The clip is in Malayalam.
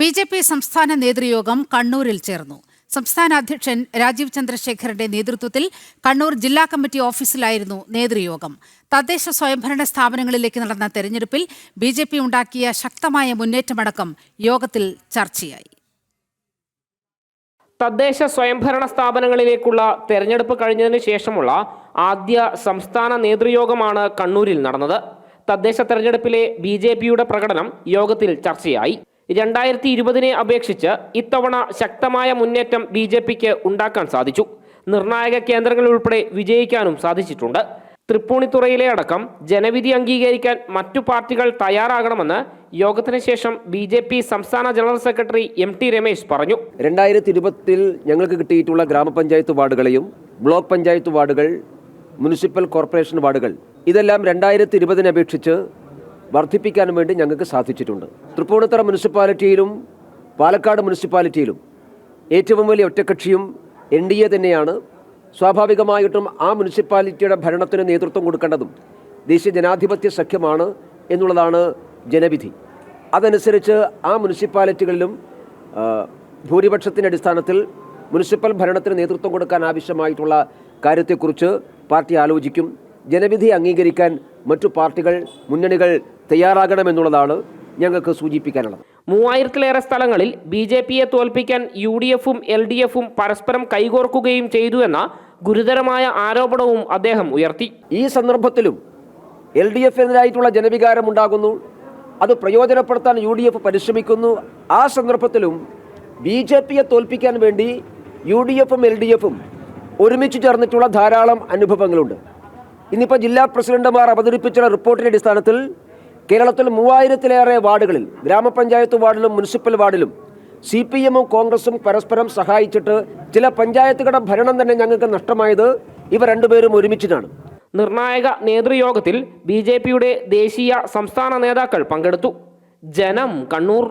ബി.ജെ.പി. സംസ്ഥാന നേതൃയോഗം കണ്ണൂരിൽ ചേർന്നു. സംസ്ഥാന അധ്യക്ഷൻ രാജീവ് ചന്ദ്രശേഖറിന്റെ നേതൃത്വത്തിൽ കണ്ണൂർ ജില്ലാ കമ്മിറ്റി ഓഫീസിലായിരുന്നു നേതൃയോഗം. തദ്ദേശ സ്വയംഭരണ സ്ഥാപനങ്ങളിലേക്ക് നടന്ന തെരഞ്ഞെടുപ്പിൽ ബി.ജെ.പി. ഉണ്ടാക്കിയ ശക്തമായ മുന്നേറ്റമടക്കം യോഗത്തിൽ ചർച്ചയായി. തദ്ദേശ സ്വയംഭരണ സ്ഥാപനങ്ങളിലേക്കുള്ള തെരഞ്ഞെടുപ്പ് കഴിഞ്ഞതിന് ശേഷമുള്ള ആദ്യ സംസ്ഥാന നേതൃയോഗമാണ് കണ്ണൂരിൽ നടന്നത്. തദ്ദേശ തെരഞ്ഞെടുപ്പിലെ ബി.ജെ.പിയുടെ പ്രകടനം യോഗത്തിൽ ചർച്ചയായി. 2020 അപേക്ഷിച്ച് ഇത്തവണ ശക്തമായ മുന്നേറ്റം ബി.ജെ.പിക്ക് ഉണ്ടാക്കാൻ സാധിച്ചു. നിർണായക കേന്ദ്രങ്ങളിൽ ഉൾപ്പെടെ വിജയിക്കാനും സാധിച്ചിട്ടുണ്ട്. തൃപ്പൂണിത്തുറയിലെ അടക്കം ജനവിധി അംഗീകരിക്കാൻ മറ്റു പാർട്ടികൾ തയ്യാറാകണമെന്ന് യോഗത്തിന് ശേഷം ബി.ജെ.പി. സംസ്ഥാന ജനറൽ സെക്രട്ടറി M.T. രമേശ് പറഞ്ഞു. 2020 ഞങ്ങൾക്ക് കിട്ടിയിട്ടുള്ള ഗ്രാമപഞ്ചായത്ത് വാർഡുകളെയും ബ്ലോക്ക് പഞ്ചായത്ത് വാർഡുകൾ, മുനിസിപ്പൽ കോർപ്പറേഷൻ വാർഡുകൾ ഇതെല്ലാം 2020 അപേക്ഷിച്ച് വർദ്ധിപ്പിക്കാൻ വേണ്ടി ഞങ്ങൾക്ക് സാധിച്ചിട്ടുണ്ട്. തൃപ്പൂണിത്തുറ മുനിസിപ്പാലിറ്റിയിലും പാലക്കാട് മുനിസിപ്പാലിറ്റിയിലും ഏറ്റവും വലിയ ഒറ്റക്കക്ഷിയും NDA തന്നെയാണ്. സ്വാഭാവികമായിട്ടും ആ മുനിസിപ്പാലിറ്റിയുടെ ഭരണത്തിന് നേതൃത്വം കൊടുക്കേണ്ടതും ദേശീയ ജനാധിപത്യ സഖ്യമാണ് എന്നുള്ളതാണ് ജനവിധി. അതനുസരിച്ച് ആ മുനിസിപ്പാലിറ്റികളിലും ഭൂരിപക്ഷത്തിൻ്റെ അടിസ്ഥാനത്തിൽ മുനിസിപ്പൽ ഭരണത്തിന് നേതൃത്വം കൊടുക്കാൻ ആവശ്യമായിട്ടുള്ള കാര്യത്തെക്കുറിച്ച് പാർട്ടി ആലോചിക്കും. ജനവിധി അംഗീകരിക്കാൻ മറ്റു പാർട്ടികൾ, മുന്നണികൾ തയ്യാറാകണമെന്നുള്ളതാണ് ഞങ്ങൾക്ക് സൂചിപ്പിക്കാനുള്ളത്. 3000-ലേറെ സ്ഥലങ്ങളിൽ ബി.ജെ.പിയെ തോൽപ്പിക്കാൻ UDF-ഉം LDF-ഉം പരസ്പരം കൈകോർക്കുകയും ചെയ്തു എന്ന ഗുരുതരമായ ആരോപണവും അദ്ദേഹം ഉയർത്തി. ഈ സന്ദർഭത്തിലും LDF-എതിരായിട്ടുള്ള ജനവികാരം ഉണ്ടാകുന്നു. അത് പ്രയോജനപ്പെടുത്താൻ UDF പരിശ്രമിക്കുന്നു. ആ സന്ദർഭത്തിലും ബി.ജെ.പിയെ തോൽപ്പിക്കാൻ വേണ്ടി UDF-ഉം LDF-ഉം ഒരുമിച്ച് ചേർന്നിട്ടുള്ള ധാരാളം അനുഭവങ്ങളുണ്ട്. ഇന്നിപ്പോൾ ജില്ലാ പ്രസിഡന്റുമാർ അവതരിപ്പിച്ച റിപ്പോർട്ടിൻ്റെ അടിസ്ഥാനത്തിൽ കേരളത്തിൽ 3000-ലേറെ വാർഡുകളിൽ, ഗ്രാമപഞ്ചായത്ത് വാർഡിലും മുനിസിപ്പൽ വാർഡിലും CPM-ഉം കോൺഗ്രസും പരസ്പരം സഹായിച്ചിട്ട് ചില പഞ്ചായത്തുകളുടെ ഭരണം തന്നെ ഞങ്ങൾക്ക് നഷ്ടമായത് ഇവ രണ്ടുപേരും ഒരുമിച്ചിട്ടാണ്. നിർണായക നേതൃയോഗത്തിൽ ബി.ജെ.പിയുടെ ദേശീയ സംസ്ഥാന നേതാക്കൾ പങ്കെടുത്തു. ജനം, കണ്ണൂർ.